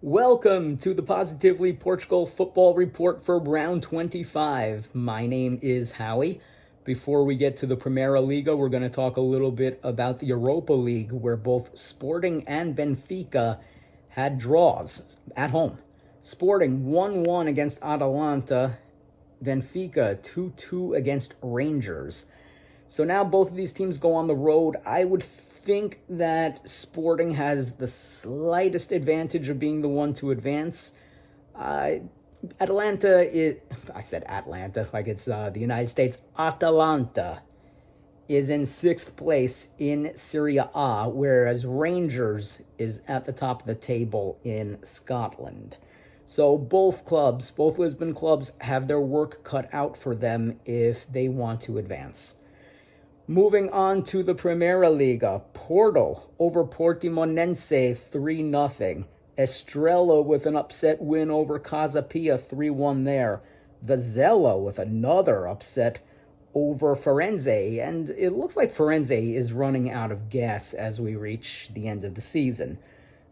Welcome to the Positively Portugal Football Report for round 25. My name is Howie. Before we get to the Primeira Liga, we're going to talk a little bit about the Europa League, where both Sporting and Benfica had draws at home. Sporting 1-1 against Atalanta, Benfica 2-2 against Rangers. So now both of these teams go on the road. I would think that Sporting has the slightest advantage of being the one to advance. Atalanta is, I said Atlanta like it's the United States. Atalanta is in 6th place in Serie A, whereas Rangers is at the top of the table in Scotland. So both Lisbon clubs, have their work cut out for them if they want to advance. Moving on to the Primeira Liga, Porto over Portimonense 3-0. Estrela with an upset win over Casa Pia 3-1 there. Vizela with another upset over Firenze, and it looks like Firenze is running out of gas as we reach the end of the season.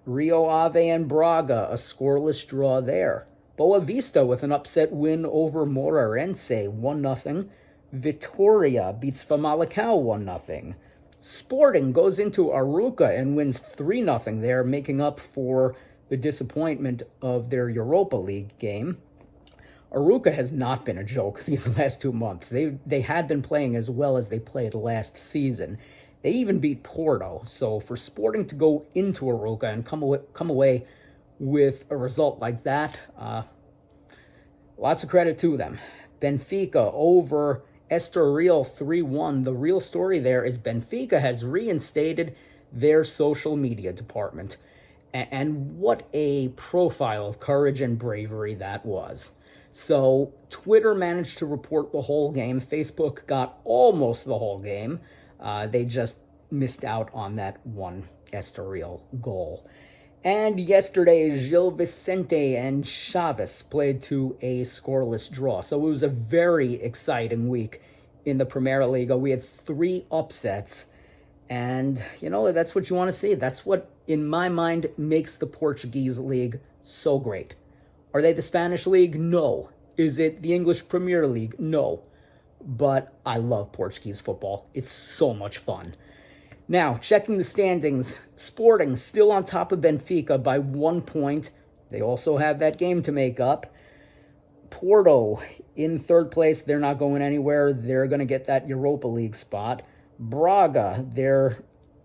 Rio Ave and Braga, a scoreless draw there. Boa Vista with an upset win over Moreirense 1-0. Vitória beats Famalicão 1-0. Sporting goes into Arouca and wins 3-0 there, making up for the disappointment of their Europa League game. Arouca has not been a joke these last 2 months. They had been playing as well as they played last season. They even beat Porto. So for Sporting to go into Arouca and come away with a result like that, lots of credit to them. Benfica over Estoril 3-1. The real story there is Benfica has reinstated their social media department. And what a profile of courage and bravery that was. So Twitter managed to report the whole game. Facebook got almost the whole game. They just missed out on that one Estoril goal. And yesterday, Gil Vicente and Chaves played to a scoreless draw. So it was a very exciting week in the Primeira Liga. We had 3 upsets. And, that's what you want to see. That's what, in my mind, makes the Portuguese league so great. Are they the Spanish league? No. Is it the English Premier League? No. But I love Portuguese football. It's so much fun. Now, checking the standings, Sporting still on top of Benfica by 1 point. They also have that game to make up. Porto in 3rd place. They're not going anywhere. They're going to get that Europa League spot. Braga, their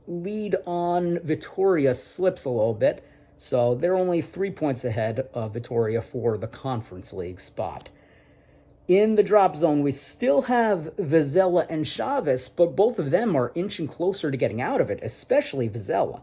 lead on Vitória slips a little bit. So they're only 3 points ahead of Vitória for the Conference League spot. In the drop zone, we still have Vizela and Chaves, but both of them are inching closer to getting out of it, especially Vizela.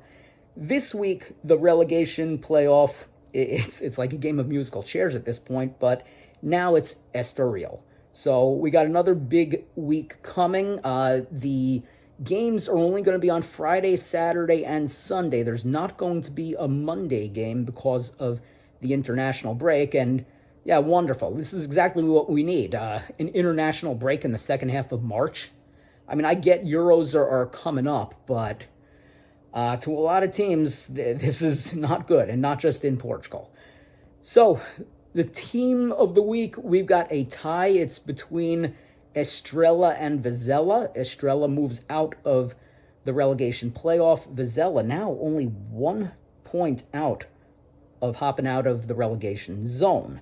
This week, the relegation playoff, it's like a game of musical chairs at this point, but now it's Estoril. So we got another big week coming. The games are only going to be on Friday, Saturday, and Sunday. There's not going to be a Monday game because of the international break, and yeah, wonderful. This is exactly what we need. An international break in the second half of March. I mean, I get Euros are coming up, but to a lot of teams, this is not good, and not just in Portugal. So, the team of the week, we've got a tie. It's between Estrela and Vizela. Estrela moves out of the relegation playoff. Vizela now only 1 point out of hopping out of the relegation zone.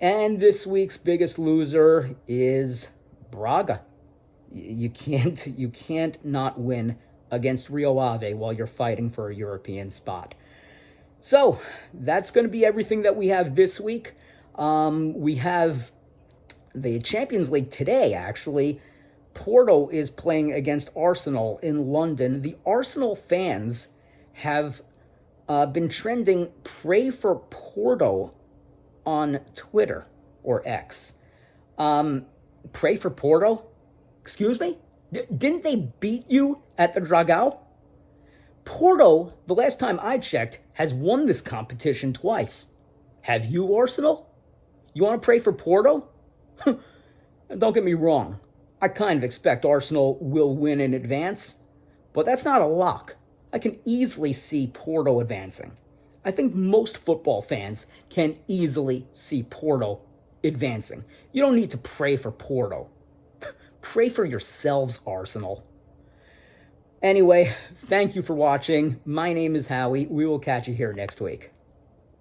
And this week's biggest loser is Braga. You can't not win against Rio Ave while you're fighting for a European spot. So that's going to be everything that we have this week. We have the Champions League today, actually. Porto is playing against Arsenal in London. The Arsenal fans have been trending "Pray for Porto" on Twitter or X. Pray for Porto? Excuse me? Didn't they beat you at the Dragão? Porto, the last time I checked, has won this competition twice. Have you, Arsenal? You want to pray for Porto? Don't get me wrong. I kind of expect Arsenal will win in advance, but that's not a lock. I can easily see Porto advancing. I think most football fans can easily see Porto advancing. You don't need to pray for Porto. Pray for yourselves, Arsenal. Anyway, thank you for watching. My name is Howie. We will catch you here next week.